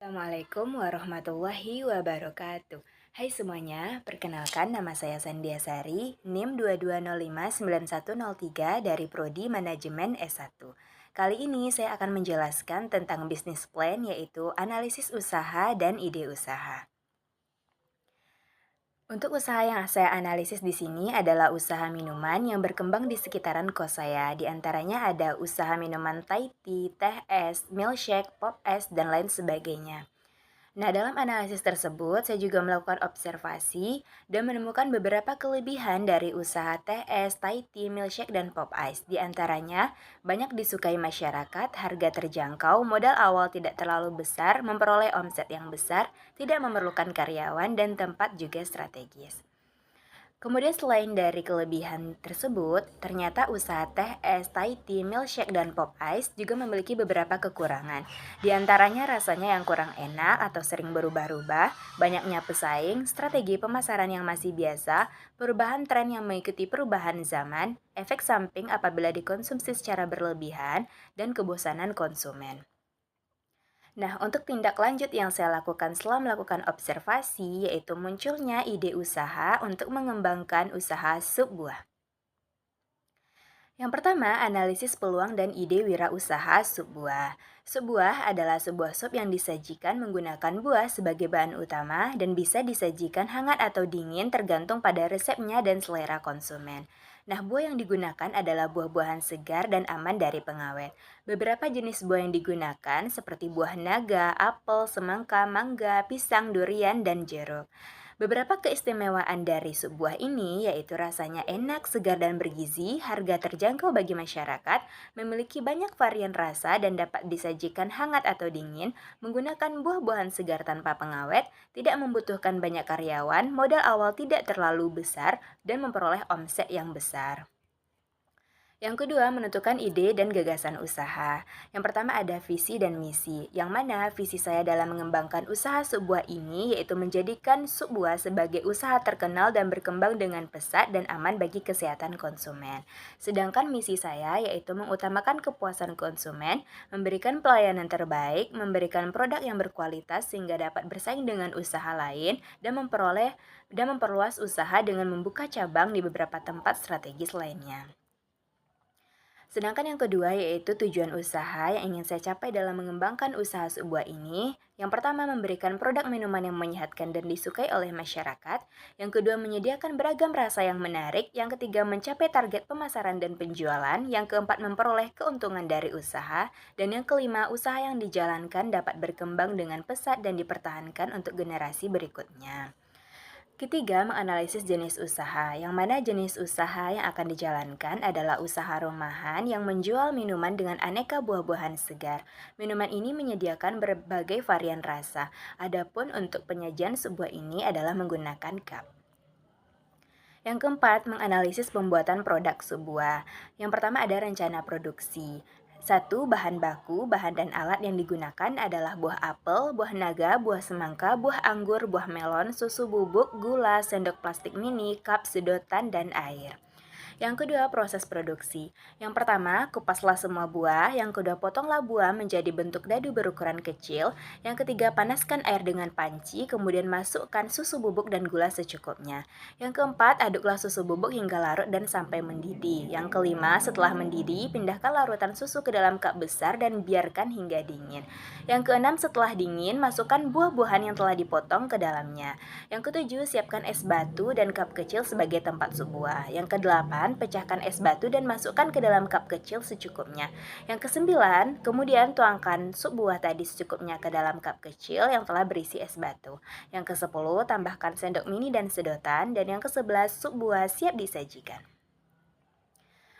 Assalamualaikum warahmatullahi wabarakatuh. Hai semuanya, perkenalkan nama saya Sandia Sari, NIM 22059103 dari Prodi Manajemen S1. Kali ini saya akan menjelaskan tentang bisnis plan yaitu analisis usaha dan ide usaha. Untuk usaha yang saya analisis di sini adalah usaha minuman yang berkembang di sekitaran kos saya. Di antaranya ada usaha minuman Thai tea, teh es, milkshake, pop es, dan lain sebagainya. Nah, dalam analisis tersebut, saya juga melakukan observasi dan menemukan beberapa kelebihan dari usaha teh es, Thai tea, milkshake, dan pop ice. Di antaranya, banyak disukai masyarakat, harga terjangkau, modal awal tidak terlalu besar, memperoleh omset yang besar, tidak memerlukan karyawan, dan tempat juga strategis. Kemudian selain dari kelebihan tersebut, ternyata usaha teh es, Thai tea, milkshake, dan pop ice juga memiliki beberapa kekurangan. Di antaranya rasanya yang kurang enak atau sering berubah-ubah, banyaknya pesaing, strategi pemasaran yang masih biasa, perubahan tren yang mengikuti perubahan zaman, efek samping apabila dikonsumsi secara berlebihan, dan kebosanan konsumen. Nah, untuk tindak lanjut yang saya lakukan setelah melakukan observasi, yaitu munculnya ide usaha untuk mengembangkan usaha sup buah. Yang pertama, analisis peluang dan ide wirausaha sup buah. Sup buah adalah sebuah sup yang disajikan menggunakan buah sebagai bahan utama dan bisa disajikan hangat atau dingin tergantung pada resepnya dan selera konsumen. Nah, buah yang digunakan adalah buah-buahan segar dan aman dari pengawet. Beberapa jenis buah yang digunakan seperti buah naga, apel, semangka, mangga, pisang, durian, dan jeruk. Beberapa keistimewaan dari sup buah ini yaitu rasanya enak, segar, dan bergizi, harga terjangkau bagi masyarakat, memiliki banyak varian rasa dan dapat disajikan hangat atau dingin, menggunakan buah-buahan segar tanpa pengawet, tidak membutuhkan banyak karyawan, modal awal tidak terlalu besar, dan memperoleh omset yang besar. Yang kedua, menentukan ide dan gagasan usaha. Yang pertama ada visi dan misi, yang mana visi saya dalam mengembangkan usaha sebuah ini yaitu menjadikan sebuah sebagai usaha terkenal dan berkembang dengan pesat dan aman bagi kesehatan konsumen. Sedangkan misi saya yaitu mengutamakan kepuasan konsumen, memberikan pelayanan terbaik, memberikan produk yang berkualitas sehingga dapat bersaing dengan usaha lain dan memperluas usaha dengan membuka cabang di beberapa tempat strategis lainnya. Sedangkan yang kedua yaitu tujuan usaha yang ingin saya capai dalam mengembangkan usaha sebuah ini. Yang pertama memberikan produk minuman yang menyehatkan dan disukai oleh masyarakat. Yang kedua menyediakan beragam rasa yang menarik. Yang ketiga mencapai target pemasaran dan penjualan. Yang keempat memperoleh keuntungan dari usaha. Dan yang kelima usaha yang dijalankan dapat berkembang dengan pesat dan dipertahankan untuk generasi berikutnya. Ketiga, menganalisis jenis usaha, yang mana jenis usaha yang akan dijalankan adalah usaha rumahan yang menjual minuman dengan aneka buah-buahan segar. Minuman ini menyediakan berbagai varian rasa, adapun untuk penyajian sebuah ini adalah menggunakan cup. Yang keempat, menganalisis pembuatan produk sebuah. Yang pertama ada rencana produksi. Satu, bahan baku, bahan dan alat yang digunakan adalah buah apel, buah naga, buah semangka, buah anggur, buah melon, susu bubuk, gula, sendok plastik mini, cup, sedotan, dan air. Yang kedua, proses produksi. Yang pertama, kupaslah semua buah. Yang kedua, potonglah buah menjadi bentuk dadu berukuran kecil. Yang ketiga, panaskan air dengan panci, kemudian masukkan susu bubuk dan gula secukupnya. Yang keempat, aduklah susu bubuk hingga larut dan sampai mendidih. Yang kelima, setelah mendidih, pindahkan larutan susu ke dalam cup besar dan biarkan hingga dingin. Yang keenam, setelah dingin, masukkan buah-buahan yang telah dipotong ke dalamnya. Yang ketujuh, siapkan es batu dan cup kecil sebagai tempat sebuah. Yang kedelapan, pecahkan es batu dan masukkan ke dalam cup kecil secukupnya. Yang kesembilan, kemudian tuangkan sup buah tadi secukupnya ke dalam cup kecil yang telah berisi es batu. Yang kesepuluh, tambahkan sendok mini dan sedotan. Dan yang kesebelas, sup buah siap disajikan.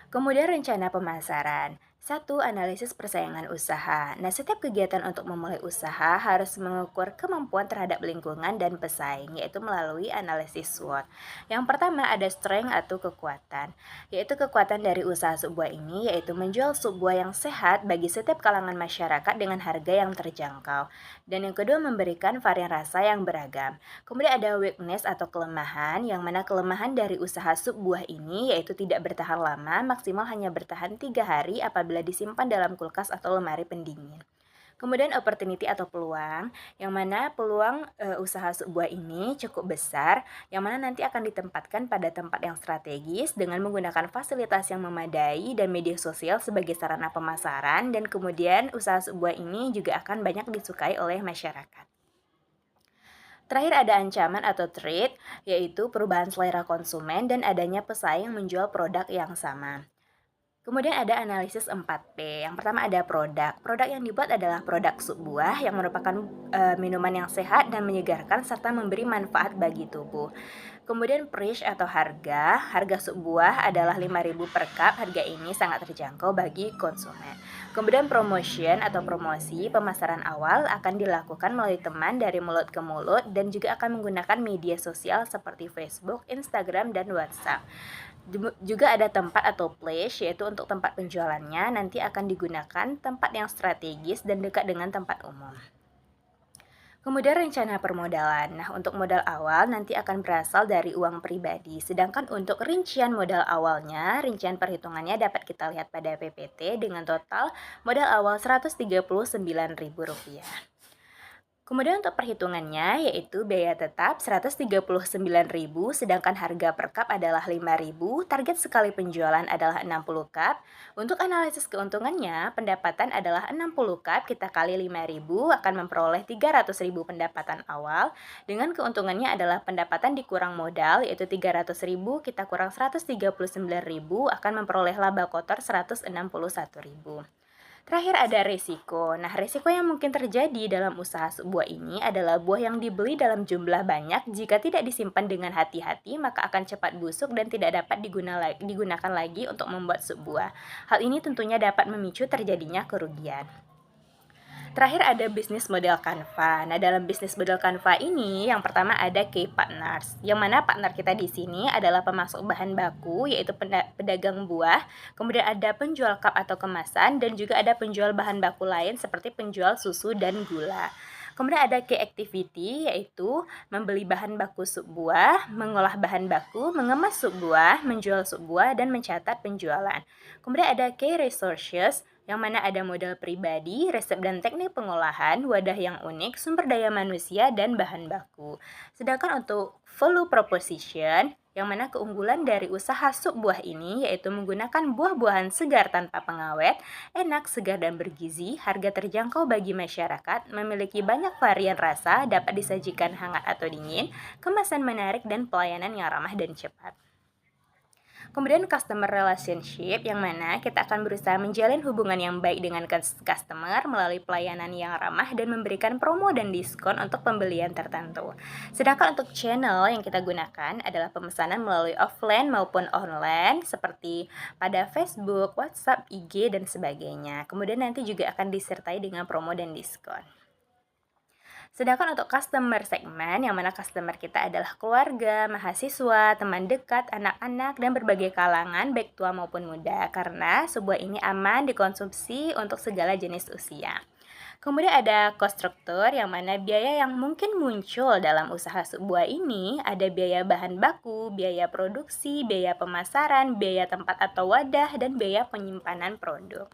Kemudian rencana pemasaran. Satu, analisis persaingan usaha. Nah, setiap kegiatan untuk memulai usaha harus mengukur kemampuan terhadap lingkungan dan pesaing, yaitu melalui analisis SWOT. Yang pertama ada strength atau kekuatan, yaitu kekuatan dari usaha sebuah ini, yaitu menjual sebuah yang sehat bagi setiap kalangan masyarakat dengan harga yang terjangkau. Dan yang kedua memberikan varian rasa yang beragam. Kemudian ada weakness atau kelemahan, yang mana kelemahan dari usaha sup buah ini yaitu tidak bertahan lama, maksimal hanya bertahan 3 hari apabila disimpan dalam kulkas atau lemari pendingin. Kemudian opportunity atau peluang, yang mana peluang usaha sub buah ini cukup besar, yang mana nanti akan ditempatkan pada tempat yang strategis dengan menggunakan fasilitas yang memadai dan media sosial sebagai sarana pemasaran, dan kemudian usaha sub buah ini juga akan banyak disukai oleh masyarakat. Terakhir ada ancaman atau threat, yaitu perubahan selera konsumen dan adanya pesaing menjual produk yang sama. Kemudian ada analisis 4P. Yang pertama ada produk. Produk yang dibuat adalah produk sub buah yang merupakan minuman yang sehat dan menyegarkan serta memberi manfaat bagi tubuh. Kemudian price atau harga. Harga sub buah adalah 5.000 per cup. Harga ini sangat terjangkau bagi konsumen. Kemudian promotion atau promosi, pemasaran awal akan dilakukan melalui teman dari mulut ke mulut dan juga akan menggunakan media sosial seperti Facebook, Instagram, dan WhatsApp. Juga ada tempat atau place, yaitu untuk tempat penjualannya nanti akan digunakan tempat yang strategis dan dekat dengan tempat umum. Kemudian rencana permodalan. Nah, untuk modal awal nanti akan berasal dari uang pribadi. Sedangkan untuk rincian modal awalnya, rincian perhitungannya dapat kita lihat pada PPT dengan total modal awal Rp139.000. Kemudian untuk perhitungannya yaitu biaya tetap Rp139.000, sedangkan harga per cup adalah Rp5.000, target sekali penjualan adalah 60 cup. Untuk analisis keuntungannya, pendapatan adalah 60 cup, kita kali Rp5.000 akan memperoleh Rp300.000 pendapatan awal, dengan keuntungannya adalah pendapatan dikurang modal yaitu Rp300.000, kita kurang Rp139.000 akan memperoleh laba kotor Rp161.000. Terakhir ada resiko. Nah, resiko yang mungkin terjadi dalam usaha buah ini adalah buah yang dibeli dalam jumlah banyak jika tidak disimpan dengan hati-hati maka akan cepat busuk dan tidak dapat digunakan lagi untuk membuat sup buah. Hal ini tentunya dapat memicu terjadinya kerugian. Terakhir ada bisnis model Canva. Nah, dalam bisnis model Canva ini yang pertama ada key partners. Yang mana partner kita di sini adalah pemasok bahan baku yaitu pedagang buah, kemudian ada penjual cup atau kemasan dan juga ada penjual bahan baku lain seperti penjual susu dan gula. Kemudian ada key activity yaitu membeli bahan baku sup buah, mengolah bahan baku, mengemas sup buah, menjual sup buah dan mencatat penjualan. Kemudian ada key resources yang mana ada modal pribadi, resep dan teknik pengolahan, wadah yang unik, sumber daya manusia, dan bahan baku. Sedangkan untuk value proposition, yang mana keunggulan dari usaha sup buah ini yaitu menggunakan buah-buahan segar tanpa pengawet, enak, segar, dan bergizi, harga terjangkau bagi masyarakat, memiliki banyak varian rasa, dapat disajikan hangat atau dingin, kemasan menarik, dan pelayanan yang ramah dan cepat. Kemudian customer relationship yang mana kita akan berusaha menjalin hubungan yang baik dengan customer melalui pelayanan yang ramah dan memberikan promo dan diskon untuk pembelian tertentu. Sedangkan untuk channel yang kita gunakan adalah pemesanan melalui offline maupun online seperti pada Facebook, WhatsApp, IG, dan sebagainya. Kemudian nanti juga akan disertai dengan promo dan diskon. Sedangkan untuk customer segmen, yang mana customer kita adalah keluarga, mahasiswa, teman dekat, anak-anak, dan berbagai kalangan, baik tua maupun muda, karena sebuah ini aman dikonsumsi untuk segala jenis usia. Kemudian ada cost structure, yang mana biaya yang mungkin muncul dalam usaha sebuah ini ada biaya bahan baku, biaya produksi, biaya pemasaran, biaya tempat atau wadah, dan biaya penyimpanan produk.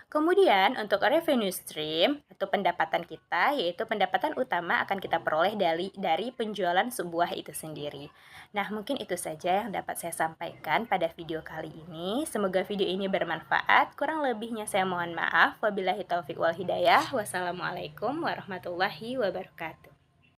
Kemudian untuk revenue stream atau pendapatan kita, yaitu pendapatan utama akan kita peroleh dari penjualan sebuah itu sendiri. Nah, mungkin itu saja yang dapat saya sampaikan pada video kali ini. Semoga video ini bermanfaat. Kurang lebihnya saya mohon maaf. Wabillahi taufiq wal hidayah. Wassalamualaikum warahmatullahi wabarakatuh.